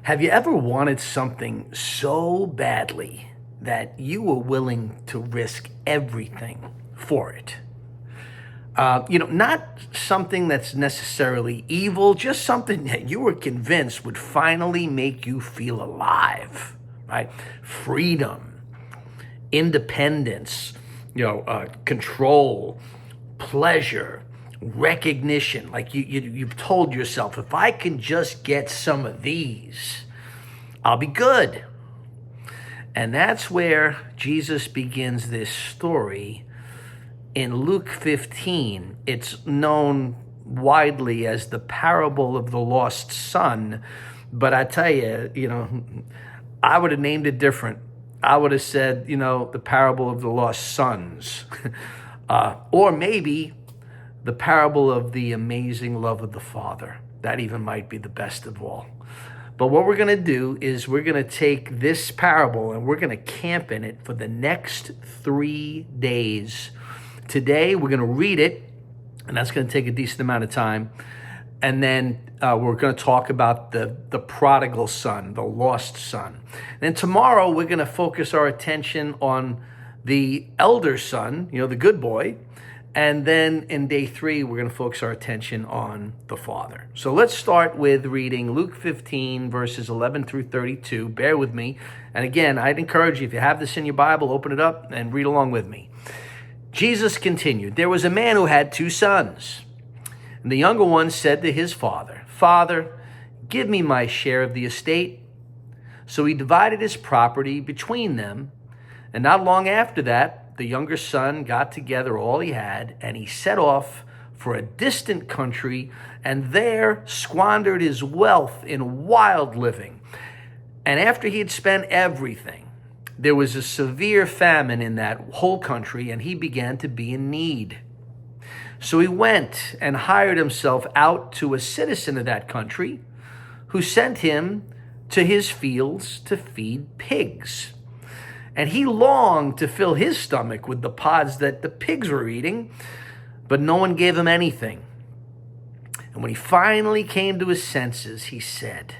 Have you ever wanted something so badly that you were willing to risk everything for it? Not something that's necessarily evil, just something that you were convinced would finally make you feel alive, right? Freedom, independence, control, pleasure, recognition. Like you've told yourself, if I can just get some of these, I'll be good. And that's where Jesus begins this story in Luke 15. It's known widely as the parable of the lost son. But I tell you, I would have named it different. I would have said, the parable of the lost sons. Or maybe the parable of the amazing love of the Father. That even might be the best of all. But what we're going to do is we're going to take this parable and we're going to camp in it for the next 3 days. Today, we're going to read it, and that's going to take a decent amount of time. And then we're going to talk about the prodigal son, the lost son. And then tomorrow, we're going to focus our attention on the elder son, the good boy. And then in day 3, we're going to focus our attention on the Father. So let's start with reading Luke 15, verses 11 through 32. Bear with me. And again, I'd encourage you, if you have this in your Bible, open it up and read along with me. Jesus continued, "There was a man who had 2 sons. And the younger one said to his father, 'Father, give me my share of the estate.' So he divided his property between them. And not long after that, the younger son got together all he had, and he set off for a distant country, and there squandered his wealth in wild living. And after he had spent everything, there was a severe famine in that whole country, and he began to be in need. So he went and hired himself out to a citizen of that country, who sent him to his fields to feed pigs. And he longed to fill his stomach with the pods that the pigs were eating, but no one gave him anything. And when he finally came to his senses, he said,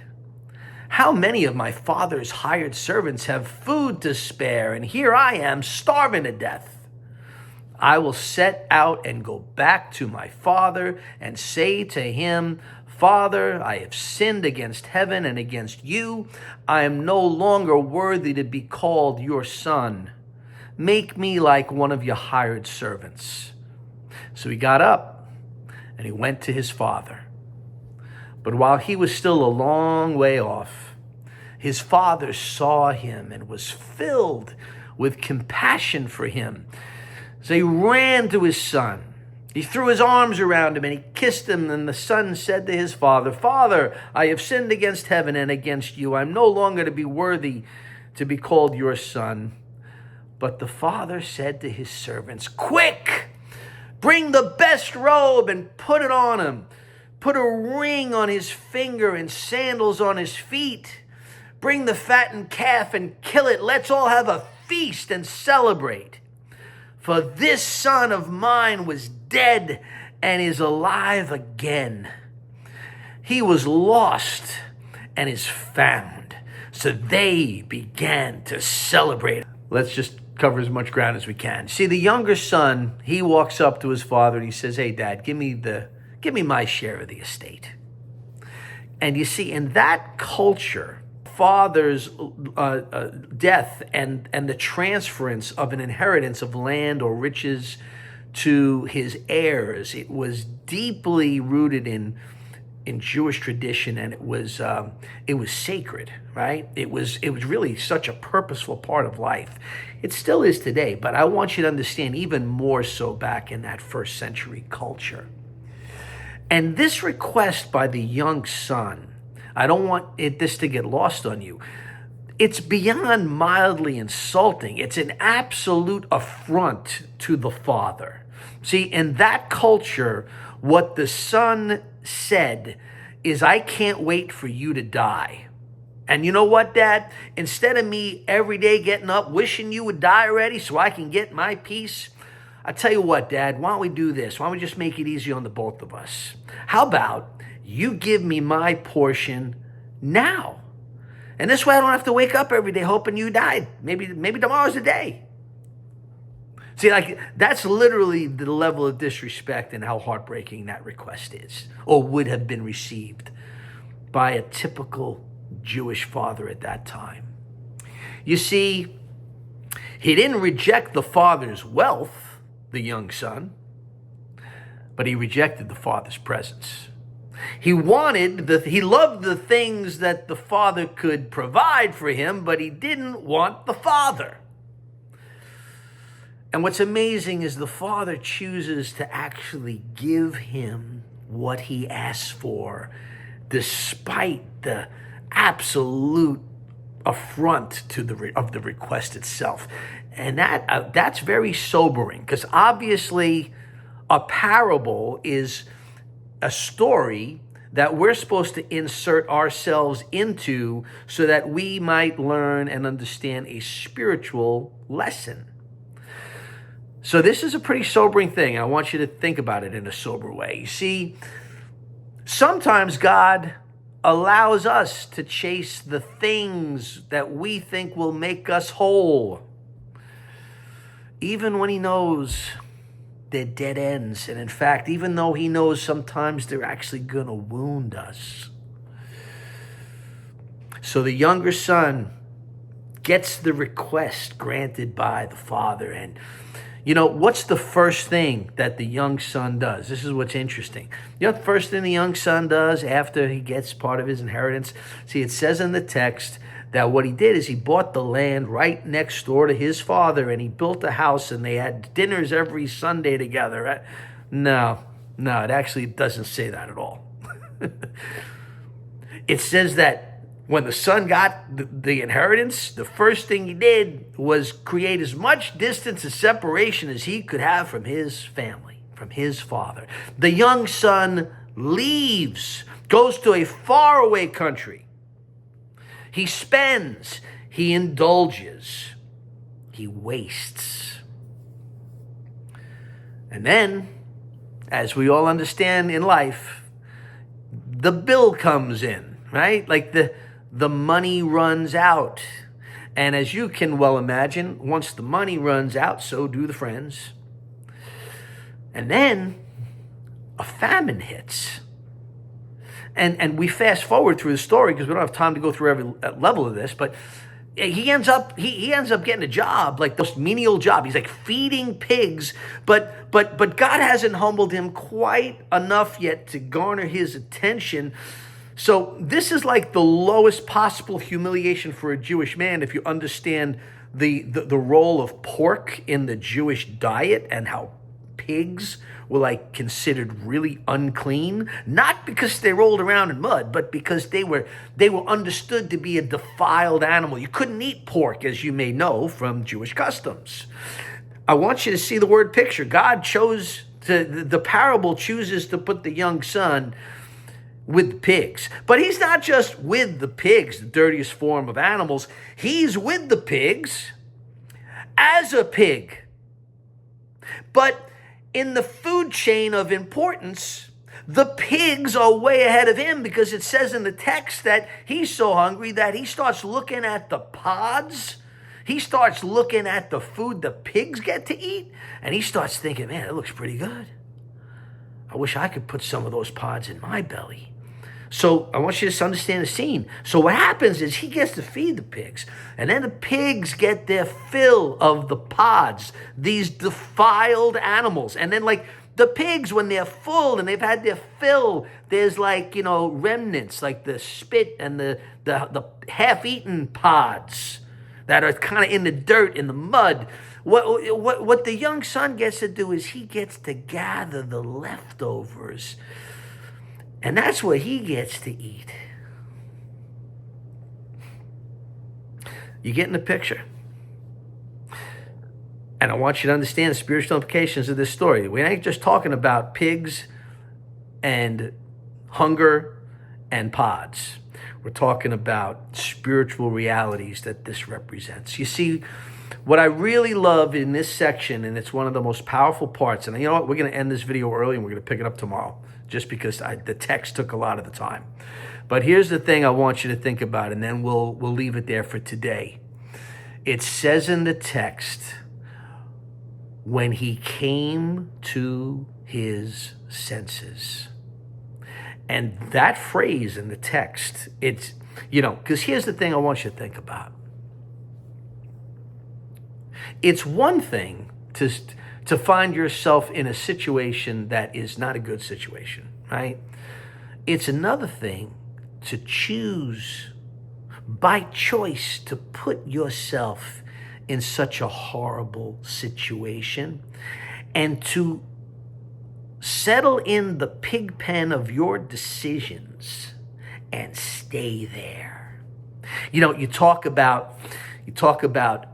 'How many of my father's hired servants have food to spare, and here I am starving to death? I will set out and go back to my father and say to him, Father, I have sinned against heaven and against you. I am no longer worthy to be called your son. Make me like one of your hired servants.' So he got up and he went to his father. But while he was still a long way off, his father saw him and was filled with compassion for him. So he ran to his son. He threw his arms around him and he kissed him. And the son said to his father, 'Father, I have sinned against heaven and against you. I'm no longer to be worthy to be called your son.' But the father said to his servants, 'Quick, bring the best robe and put it on him. Put a ring on his finger and sandals on his feet. Bring the fattened calf and kill it. Let's all have a feast and celebrate. For this son of mine was dead and is alive again. He was lost and is found.' So they began to celebrate." Let's just cover as much ground as we can. See, the younger son, he walks up to his father and he says, "Hey, Dad, give me my share of the estate." And you see, in that culture, father's death and the transference of an inheritance of land or riches to his heirs, it was deeply rooted in Jewish tradition, and it was sacred, right? It was really such a purposeful part of life. It still is today, but I want you to understand even more so back in that first century culture. And this request by the young son, I don't want this to get lost on you. It's beyond mildly insulting. It's an absolute affront to the father. See, in that culture, what the son said is, "I can't wait for you to die. And you know what, Dad? Instead of me every day getting up wishing you would die already so I can get my peace, I tell you what, Dad, why don't we do this? Why don't we just make it easy on the both of us? How about you give me my portion now? And this way I don't have to wake up every day hoping you died. Maybe tomorrow's the day. See, like, that's literally the level of disrespect and how heartbreaking that request is, or would have been received by a typical Jewish father at that time. You see, he didn't reject the father's wealth, the young son, but he rejected the father's presence. He loved the things that the father could provide for him, but he didn't want the father. And what's amazing is the father chooses to actually give him what he asks for, despite the absolute affront of the request itself. And that's very sobering, because obviously a parable is a story that we're supposed to insert ourselves into so that we might learn and understand a spiritual lesson. So this is a pretty sobering thing. I want you to think about it in a sober way. You see, sometimes God allows us to chase the things that we think will make us whole, even when he knows they're dead ends. And in fact, even though he knows sometimes they're actually going to wound us. So the younger son gets the request granted by the father. And you know, what's the first thing that the young son does? This is what's interesting. You know, the first thing the young son does after he gets part of his inheritance? See, it says in the text that what he did is he bought the land right next door to his father, and he built a house, and they had dinners every Sunday together. No, it actually doesn't say that at all. It says that when the son got the inheritance, the first thing he did was create as much distance and separation as he could have from his family, from his father. The young son leaves, goes to a faraway country. He spends, he indulges, he wastes. And then, as we all understand in life, the bill comes in, right? Like the money runs out. And as you can well imagine, once the money runs out, so do the friends. And then a famine hits. And we fast forward through the story because we don't have time to go through every level of this, but he ends up getting a job, like the most menial job. He's like feeding pigs, but God hasn't humbled him quite enough yet to garner his attention. So this is like the lowest possible humiliation for a Jewish man if you understand the role of pork in the Jewish diet and how pigs were like considered really unclean, not because they rolled around in mud, but because they were understood to be a defiled animal. You couldn't eat pork, as you may know from Jewish customs. I want you to see the word picture. God chose the parable chooses to put the young son with the pigs. But he's not just with the pigs, the dirtiest form of animals. He's with the pigs as a pig. But in the food chain of importance, the pigs are way ahead of him, because it says in the text that he's so hungry that he starts looking at the pods. He starts looking at the food the pigs get to eat, and he starts thinking, man, it looks pretty good. I wish I could put some of those pods in my belly. So I want you to understand the scene. So what happens is he gets to feed the pigs, and then the pigs get their fill of the pods, these defiled animals. And then like the pigs, when they're full and they've had their fill, there's like, remnants, like the spit and the half-eaten pods that are kind of in the dirt, in the mud. What the young son gets to do is he gets to gather the leftovers. And that's what he gets to eat. You getting the picture? And I want you to understand the spiritual implications of this story. We ain't just talking about pigs and hunger and pods. We're talking about spiritual realities that this represents. You see, what I really love in this section, and it's one of the most powerful parts, and you know what? We're going to end this video early and we're going to pick it up tomorrow, just because the text took a lot of the time. But here's the thing I want you to think about, and then we'll leave it there for today. It says in the text, when he came to his senses. And that phrase in the text, it's, because here's the thing I want you to think about. It's one thing to find yourself in a situation that is not a good situation, right? It's another thing to choose by choice to put yourself in such a horrible situation and to settle in the pig pen of your decisions and stay there. You talk about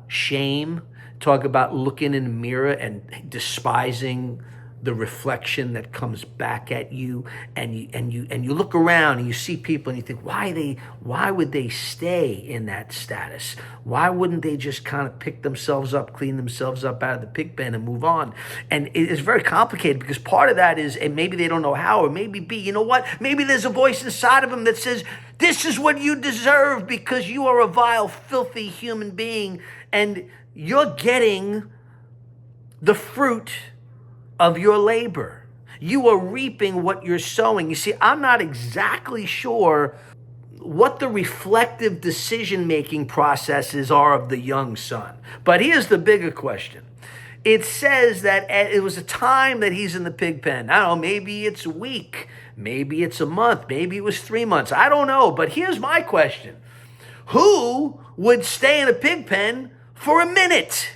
shame, talk about looking in the mirror and despising the reflection that comes back at you, and you look around and you see people and you think, why would they stay in that status? Why wouldn't they just kind of pick themselves up, clean themselves up out of the pig pen and move on? And it's very complicated, because part of that is, and maybe they don't know how, or maybe B, you know what? Maybe there's a voice inside of them that says, this is what you deserve because you are a vile, filthy human being, and you're getting the fruit of your labor. You are reaping what you're sowing. You see, I'm not exactly sure what the reflective decision-making processes are of the young son. But here's the bigger question. It says that it was a time that he's in the pig pen. I don't know, maybe it's a week, maybe it's a month, maybe it was 3 months. I don't know, but here's my question. Who would stay in a pig pen for a minute?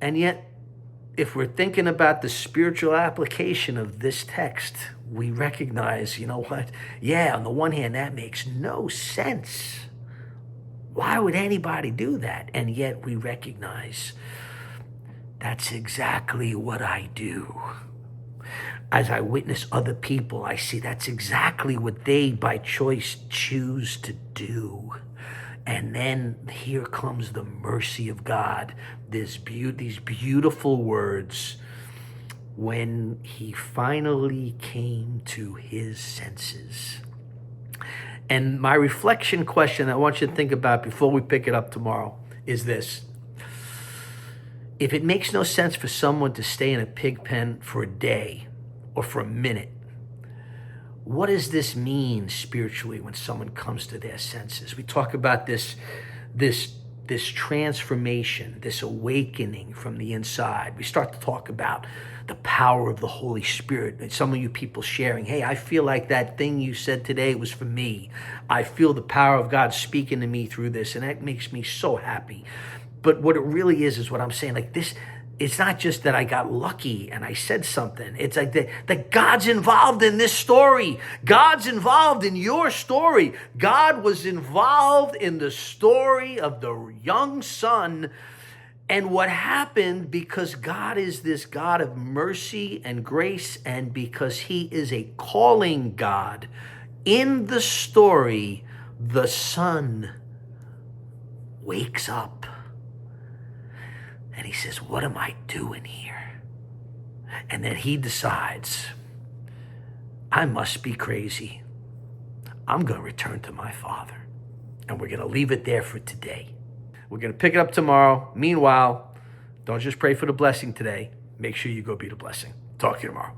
And yet, if we're thinking about the spiritual application of this text, we recognize, you know what? Yeah, on the one hand, that makes no sense. Why would anybody do that? And yet we recognize that's exactly what I do. As I witness other people, I see that's exactly what they, by choice, choose to do. And then here comes the mercy of God, these beautiful words, when he finally came to his senses. And my reflection question I want you to think about before we pick it up tomorrow is this. If it makes no sense for someone to stay in a pig pen for a day or for a minute, what does this mean spiritually when someone comes to their senses? We talk about this transformation, this awakening from the inside. We start to talk about the power of the Holy Spirit. And some of you people sharing, hey, I feel like that thing you said today was for me. I feel the power of God speaking to me through this, and that makes me so happy. But what it really is what I'm saying, like this, it's not just that I got lucky and I said something. It's like that God's involved in this story. God's involved in your story. God was involved in the story of the young son. And what happened, because God is this God of mercy and grace, and because he is a calling God, in the story, the son wakes up. And he says, what am I doing here? And then he decides, I must be crazy. I'm going to return to my father. And we're going to leave it there for today. We're going to pick it up tomorrow. Meanwhile, don't just pray for the blessing today. Make sure you go be the blessing. Talk to you tomorrow.